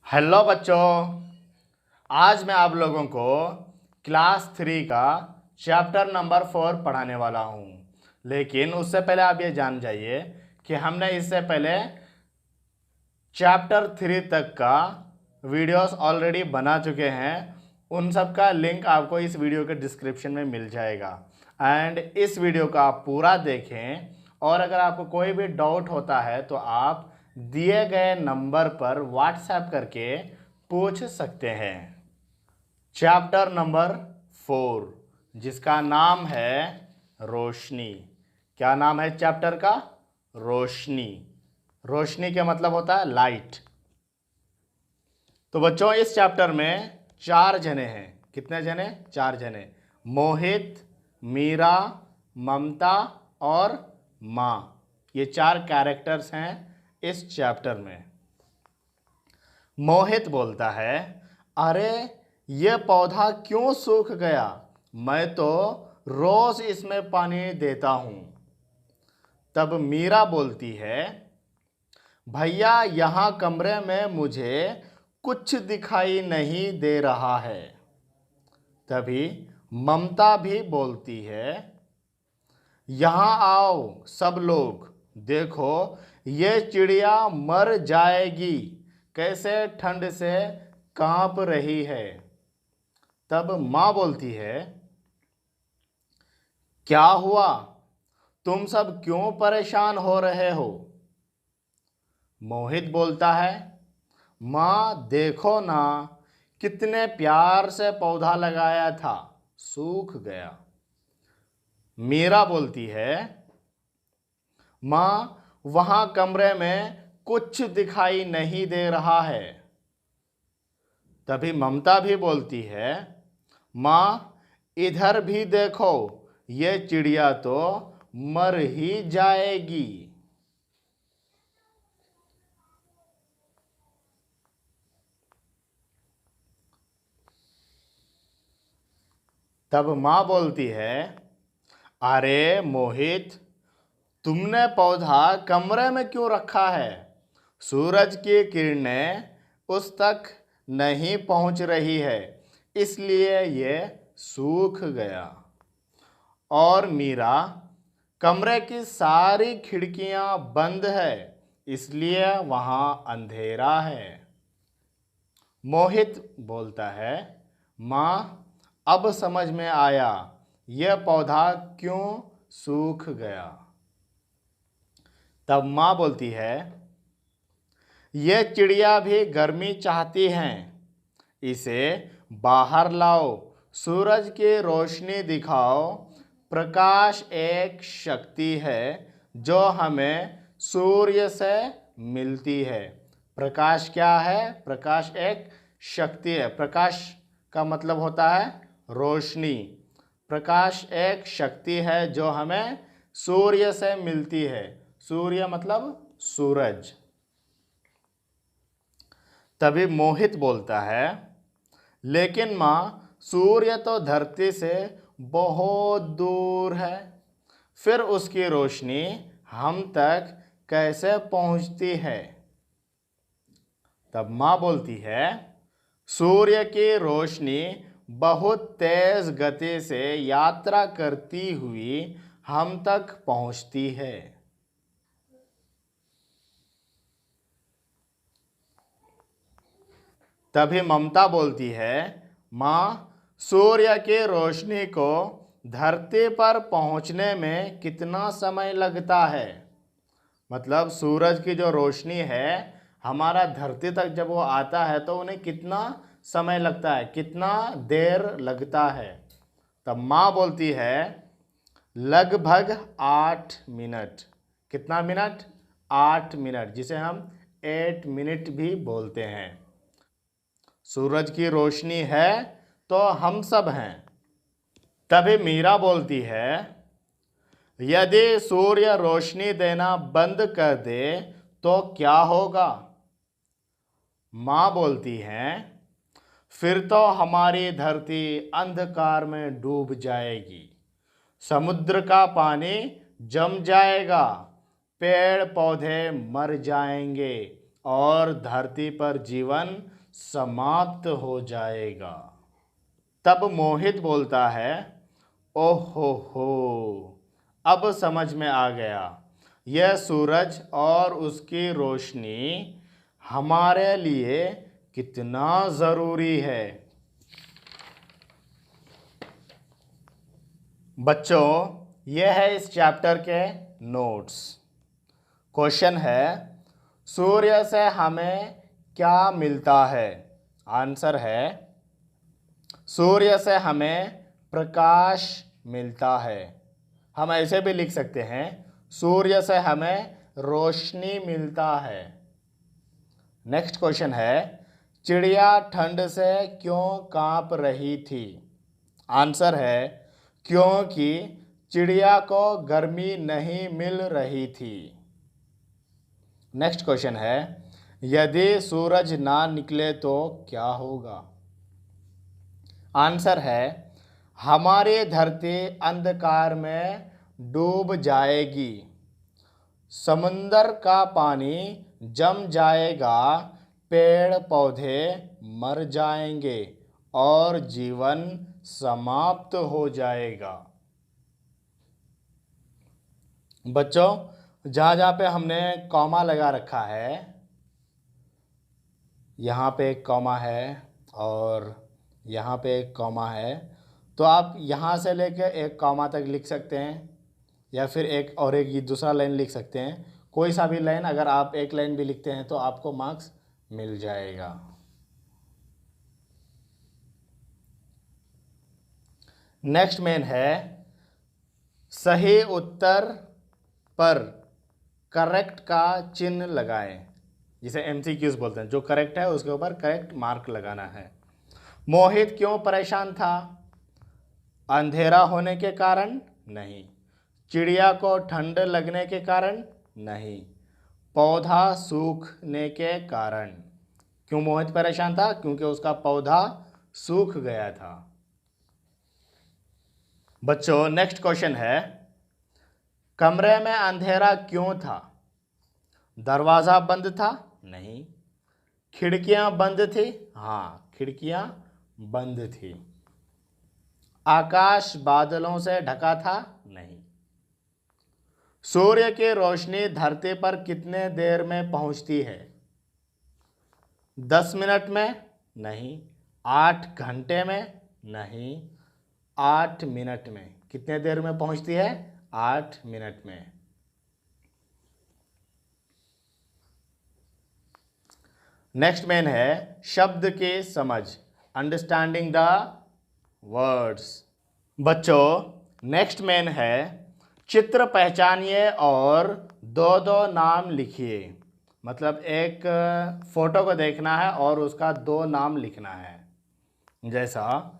Hello बच्चों। आज मैं आप लोगों को क्लास 3 का चैप्टर नंबर 4 पढ़ाने वाला हूँ। लेकिन उससे पहले आप ये जान जाइए कि हमने इससे पहले चैप्टर 3 तक का वीडियोस ऑलरेडी बना चुके हैं। उन सब का लिंक आपको इस वीडियो के डिस्क्रिप्शन में मिल जाएगा। एंड इस वीडियो को आप पूरा देखें और अगर आपको कोई भी डाउट होता है तो आप दिए गए नंबर पर व्हाट्सएप करके पूछ सकते हैं। चैप्टर नंबर 4 जिसका नाम है रोशनी। क्या नाम है चैप्टर का? रोशनी। रोशनी का मतलब होता है लाइट। तो बच्चों इस चैप्टर में 4 जने हैं। कितने जने? 4 जने। मोहित, मीरा, ममता और माँ। ये 4 कैरेक्टर्स हैं इस चैप्टर में। मोहित बोलता है, अरे ये पौधा क्यों सूख गया? मैं तो रोज इसमें पानी देता हूं। तब मीरा बोलती है, भैया यहाँ कमरे में मुझे कुछ दिखाई नहीं दे रहा है। तभी ममता भी बोलती है, यहाँ आओ सब लोग, देखो ये चिड़िया मर जाएगी, कैसे ठंड से कांप रही है। तब माँ बोलती है, क्या हुआ? तुम सब क्यों परेशान हो रहे हो? मोहित बोलता है, माँ देखो ना, कितने प्यार से पौधा लगाया था, सूख गया। मीरा बोलती है, माँ वहां कमरे में कुछ दिखाई नहीं दे रहा है। तभी ममता भी बोलती है, माँ इधर भी देखो, ये चिड़िया तो मर ही जाएगी। तब माँ बोलती है, अरे मोहित, तुमने पौधा कमरे में क्यों रखा है? सूरज की किरणें उस तक नहीं पहुंच रही है, इसलिए ये सूख गया। और मीरा, कमरे की सारी खिड़कियां बंद है, इसलिए वहां अंधेरा है। मोहित बोलता है, माँ अब समझ में आया यह पौधा क्यों सूख गया। तब माँ बोलती है, ये चिड़िया भी गर्मी चाहती हैं, इसे बाहर लाओ, सूरज की रोशनी दिखाओ। प्रकाश एक शक्ति है जो हमें सूर्य से मिलती है। प्रकाश क्या है? प्रकाश एक शक्ति है। प्रकाश का मतलब होता है रोशनी। प्रकाश एक शक्ति है जो हमें सूर्य से मिलती है। सूर्य मतलब सूरज। तभी मोहित बोलता है, लेकिन माँ सूर्य तो धरती से बहुत दूर है, फिर उसकी रोशनी हम तक कैसे पहुंचती है? तब माँ बोलती है, सूर्य की रोशनी बहुत तेज गति से यात्रा करती हुई हम तक पहुंचती है। तभी ममता बोलती है, माँ सूर्य की रोशनी को धरती पर पहुंचने में कितना समय लगता है? मतलब सूरज की जो रोशनी है हमारा धरती तक जब वो आता है तो उन्हें कितना समय लगता है, कितना देर लगता है? तब माँ बोलती है, लगभग 8 मिनट। कितना मिनट? 8 मिनट, जिसे हम 8 मिनट भी बोलते हैं। सूरज की रोशनी है तो हम सब हैं। तभी मीरा बोलती है, यदि सूर्य रोशनी देना बंद कर दे तो क्या होगा? माँ बोलती है, फिर तो हमारी धरती अंधकार में डूब जाएगी, समुद्र का पानी जम जाएगा, पेड़ पौधे मर जाएंगे और धरती पर जीवन समाप्त हो जाएगा। तब मोहित बोलता है, ओहो हो, अब समझ में आ गया, यह सूरज और उसकी रोशनी हमारे लिए कितना ज़रूरी है। बच्चों, यह है इस चैप्टर के नोट्स। क्वेश्चन है, सूर्य से हमें क्या मिलता है? आंसर है, सूर्य से हमें प्रकाश मिलता है। हम ऐसे भी लिख सकते हैं, सूर्य से हमें रोशनी मिलता है। नेक्स्ट क्वेश्चन है, चिड़िया ठंड से क्यों कांप रही थी? आंसर है, क्योंकि चिड़िया को गर्मी नहीं मिल रही थी। नेक्स्ट क्वेश्चन है, यदि सूरज ना निकले तो क्या होगा? आंसर है, हमारी धरती अंधकार में डूब जाएगी, समुंदर का पानी जम जाएगा, पेड़ पौधे मर जाएंगे और जीवन समाप्त हो जाएगा। बच्चों, जहाँ जहाँ पे हमने कॉमा लगा रखा है, यहाँ पे एक कॉमा है और यहाँ पे एक कॉमा है, तो आप यहाँ से लेकर एक कॉमा तक लिख सकते हैं या फिर एक और एक ये दूसरा लाइन लिख सकते हैं। कोई सा भी लाइन, अगर आप एक लाइन भी लिखते हैं तो आपको मार्क्स मिल जाएगा। नेक्स्ट मेन है, सही उत्तर पर करेक्ट का चिन्ह लगाएं, जिसे MCQs बोलते हैं। जो करेक्ट है उसके ऊपर करेक्ट मार्क लगाना है। मोहित क्यों परेशान था? अंधेरा होने के कारण? नहीं। चिड़िया को ठंड लगने के कारण? नहीं। पौधा सूखने के कारण। क्यों मोहित परेशान था? क्योंकि उसका पौधा सूख गया था। बच्चों, नेक्स्ट क्वेश्चन है, कमरे में अंधेरा क्यों था? दरवाजा बंद था? नहीं। खिड़कियां बंद थी? हाँ, खिड़कियां बंद थी। आकाश बादलों से ढका था? नहीं। सूर्य की रोशनी धरती पर कितने देर में पहुंचती है? 10 मिनट में? नहीं। 8 घंटे में? नहीं। 8 मिनट में। कितने देर में पहुंचती है? 8 मिनट में। नेक्स्ट मेन है, शब्द की समझ, अंडरस्टैंडिंग द वर्ड्स। बच्चों, नेक्स्ट मेन है, चित्र पहचानिए और दो दो नाम लिखिए। मतलब एक फोटो को देखना है और उसका 2 नाम लिखना है। जैसा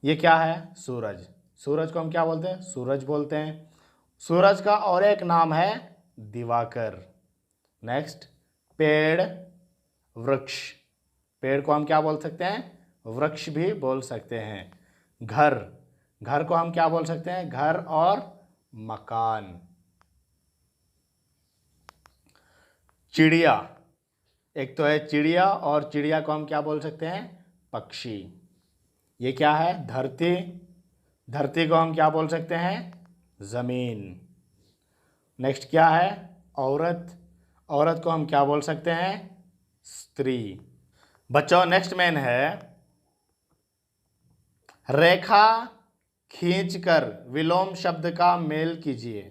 ये क्या है? सूरज। सूरज को हम क्या बोलते हैं? सूरज बोलते हैं। सूरज का और एक नाम है दिवाकर। नेक्स्ट, पेड़, वृक्ष। पेड़ को हम क्या बोल सकते हैं? वृक्ष भी बोल सकते हैं। घर, घर को हम क्या बोल सकते हैं? घर और मकान। चिड़िया, एक तो है चिड़िया और चिड़िया को हम क्या बोल सकते हैं? पक्षी। ये क्या है? धरती। धरती को हम क्या बोल सकते हैं? जमीन। नेक्स्ट क्या है? औरत। औरत को हम क्या बोल सकते हैं? स्त्री। बच्चों, नेक्स्ट मेन है, रेखा खींचकर विलोम शब्द का मेल कीजिए।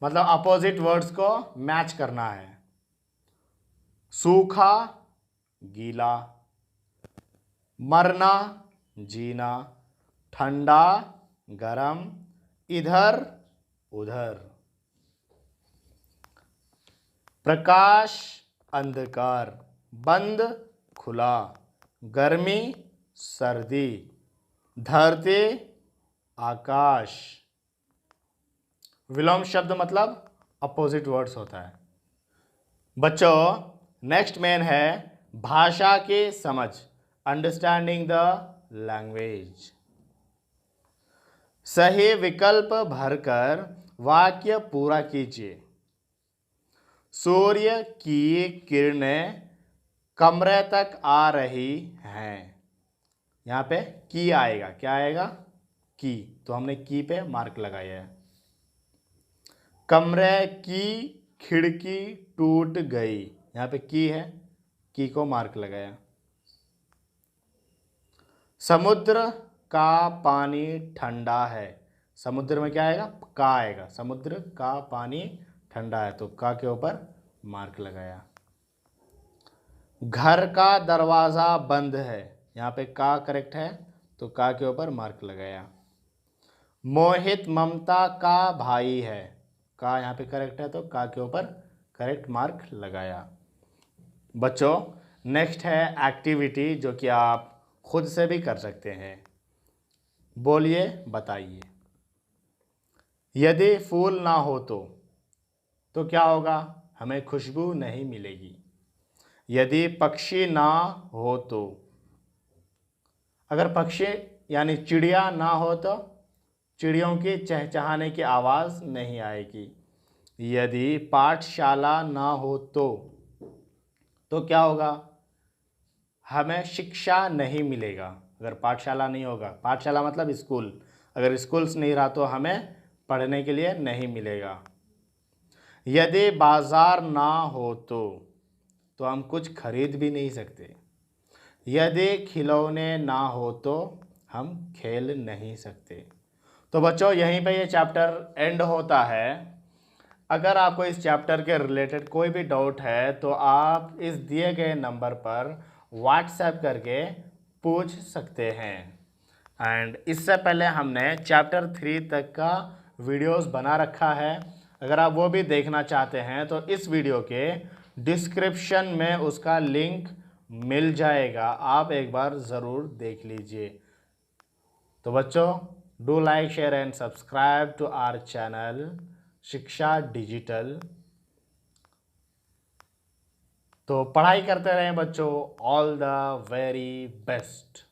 मतलब अपोजिट वर्ड्स को मैच करना है। सूखा, गीला। मरना, जीना। ठंडा, गरम। इधर, उधर। प्रकाश, अंधकार। बंद, खुला। गर्मी, सर्दी। धरती, आकाश। विलोम शब्द मतलब अपोजिट वर्ड्स होता है। बच्चों, नेक्स्ट मेन है, भाषा की समझ, अंडरस्टैंडिंग द लैंग्वेज। सही विकल्प भरकर वाक्य पूरा कीजिए। सूर्य की किरणें कमरे तक आ रही हैं। यहाँ पे की आएगा, क्या आएगा? की। तो हमने की पे मार्क लगाया है। कमरे की खिड़की टूट गई, यहाँ पे की है, की को मार्क लगाया। समुद्र का पानी ठंडा है। समुद्र में क्या आएगा? का आएगा। समुद्र का पानी ठंडा है, तो का के ऊपर मार्क लगाया। घर का दरवाज़ा बंद है, यहाँ पे का करेक्ट है, तो का के ऊपर मार्क लगाया। मोहित ममता का भाई है, का यहाँ पे करेक्ट है, तो का के ऊपर करेक्ट मार्क लगाया। बच्चों, नेक्स्ट है एक्टिविटी, जो कि आप खुद से भी कर सकते हैं। बोलिए, बताइए। यदि फूल ना हो तो क्या होगा? हमें खुशबू नहीं मिलेगी। यदि पक्षी ना हो तो, अगर पक्षी यानी चिड़िया ना हो तो चिड़ियों की चहचहाने की आवाज़ नहीं आएगी। यदि पाठशाला ना हो तो क्या होगा? हमें शिक्षा नहीं मिलेगा। अगर पाठशाला नहीं होगा, पाठशाला मतलब स्कूल, अगर स्कूल्स नहीं रहा तो हमें पढ़ने के लिए नहीं मिलेगा। यदि बाजार ना हो तो हम कुछ खरीद भी नहीं सकते। यदि खिलौने ना हो तो हम खेल नहीं सकते। तो बच्चों, यहीं पे ये चैप्टर एंड होता है। अगर आपको इस चैप्टर के रिलेटेड कोई भी डाउट है तो आप इस दिए गए नंबर पर व्हाट्सएप करके पूछ सकते हैं। एंड इससे पहले हमने चैप्टर 3 तक का वीडियोस बना रखा है। अगर आप वो भी देखना चाहते हैं तो इस वीडियो के डिस्क्रिप्शन में उसका लिंक मिल जाएगा, आप एक बार ज़रूर देख लीजिए। तो बच्चों, do like, share and subscribe to our channel Shiksha digital. तो पढ़ाई करते रहें बच्चों। All the very best.